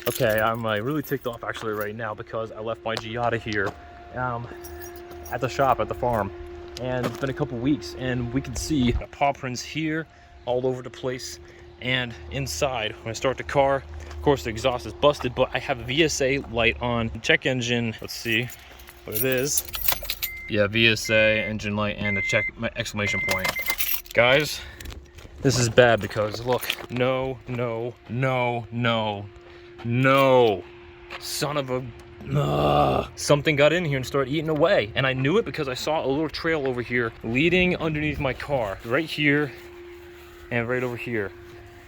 Okay, I'm really ticked off actually right now because I left my Giada here at the shop, at the farm. And it's been a couple weeks and we can see the paw prints here all over the place. And inside, when I start the car, of course the exhaust is busted, but I have a VSA light on. Check engine, let's see what it is. Yeah, VSA, engine light, and a check exclamation point. Guys, this is bad because look, no, son of a, something got in here and started eating away. And I knew it because I saw a little trail over here leading underneath my car, right here and right over here.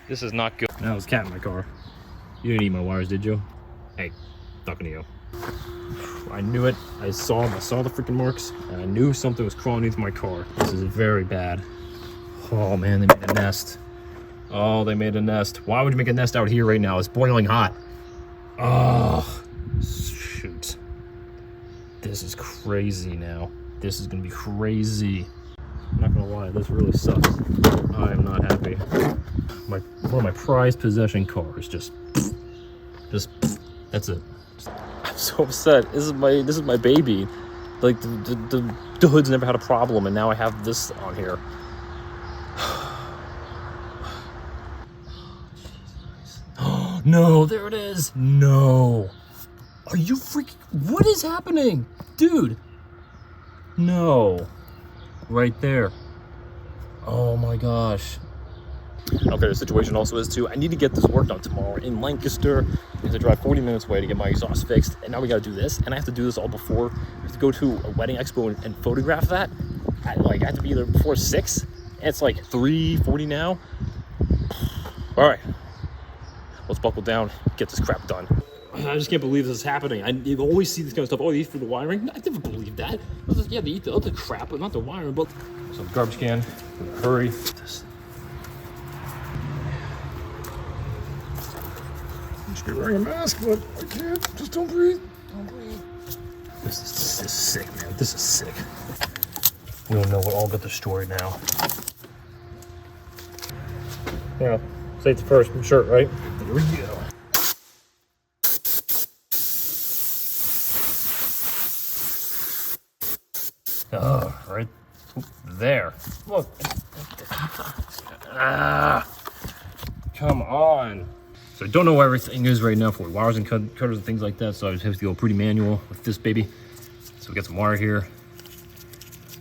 This is not good. Now there's a cat in my car. You didn't eat my wires, did you? Hey, talking to you. I knew it. I saw the freaking marks, and I knew something was crawling into my car. This is very bad. Oh man, they made a nest. Oh, they made a nest. Why would you make a nest out here right now? It's boiling hot. Oh, shoot. This is crazy now. This is gonna be crazy. I'm not gonna lie, this really sucks. I am not happy. One of my prized possession cars just that's it. I'm so upset. This is my baby. Like the hood's never had a problem, and now I have this on here. No, there it is. No. Are you freaking? What is happening, dude? No. Right there. Oh my gosh. Okay, the situation also is too, I need to get this worked on tomorrow in Lancaster. I have to drive 40 minutes away to get my exhaust fixed, and now we gotta do this, and I have to do this all before. I have to go to a wedding expo and photograph that. I have to be there before 6, and it's like 3:40 now. All right, let's buckle down, get this crap done. I just can't believe this is happening. You always see this kind of stuff. Oh, they eat for the wiring? I never believed that. Yeah, they eat the other crap, but not the wiring. But some garbage can. Hurry. I should be wearing a mask, but I can't. Just don't breathe. Don't breathe. This is sick, man. This is sick. We don't know what all got destroyed now. Yeah, safety first. I'm sure, right? Here we go. Oh, right there. Look. Come on. So I don't know where everything is right now for wires and cutters and things like that, so I just have to go pretty manual with this baby. So we got some wire here. Go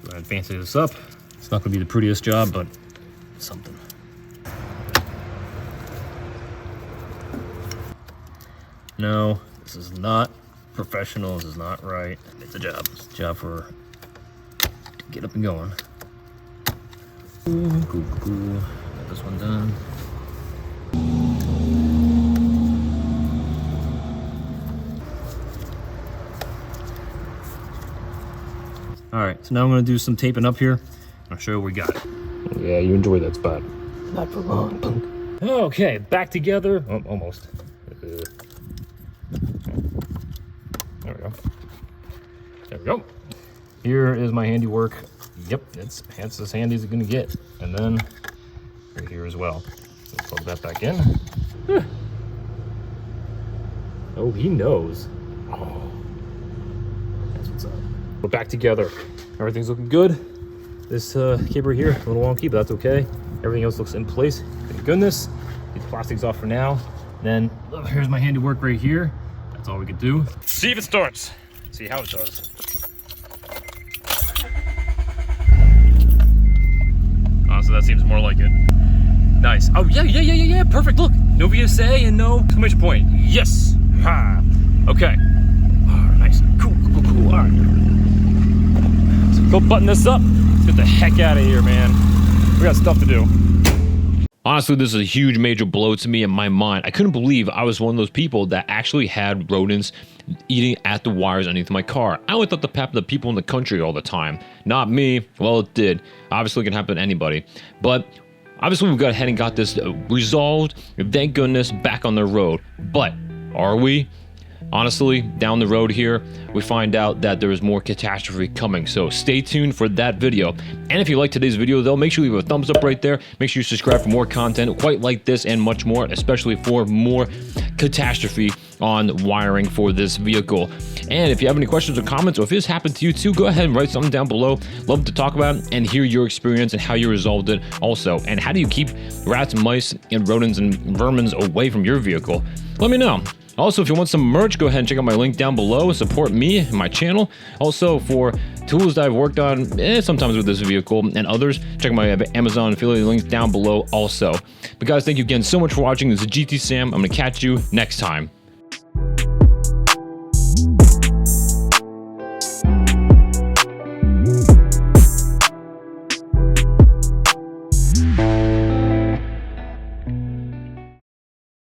ahead and fancy this up. It's not gonna be the prettiest job, but something. No, this is not professional. This is not right. It's a job. It's a job for get up and going. Cool. Got this one done. All right, so now I'm gonna do some taping up here. I'll show you what we got. Yeah, you enjoy that spot. Not for long, punk. Okay, back together. Oh, almost. There we go. There we go. Here is my handiwork. Yep, it's as handy as it's gonna get. And then right here as well. So plug that back in. Oh, he knows. Oh, that's what's up. We're back together. Everything's looking good. This cable here, a little wonky, but that's okay. Everything else looks in place. Thank goodness. Get the plastics off for now. Then here's my handiwork right here. That's all we could do. See if it starts. See how it does. So that seems more like it. Nice. Oh, yeah. Perfect. Look, no VSA and no exclamation point. Yes. Ha. Okay. Oh, nice. Cool. All right. So go button this up. Let's get the heck out of here, man. We got stuff to do. Honestly, this is a huge major blow to me in my mind. I couldn't believe I was one of those people that actually had rodents eating at the wires underneath my car. I only thought that happened to people in the country all the time. Not me. Well, it did. Obviously, it can happen to anybody. But obviously, we got ahead and got this resolved. Thank goodness, back on the road. But are we? honestly, down the road here, we find out that there is more catastrophe coming. So stay tuned for that video. And if you like today's video, though, make sure you leave a thumbs up right there. Make sure you subscribe for more content quite like this and much more, especially for more catastrophe on wiring for this vehicle. And if you have any questions or comments, or if this happened to you too, go ahead and write something down below. Love to talk about it and hear your experience and how you resolved it also. And how do you keep rats, mice, and rodents and vermins away from your vehicle? Let me know. Also, if you want some merch, go ahead and check out my link down below. Support me and my channel. Also, for tools that I've worked on, sometimes with this vehicle and others, check out my Amazon affiliate links down below also. But guys, thank you again so much for watching. This is GT Sam. I'm going to catch you next time.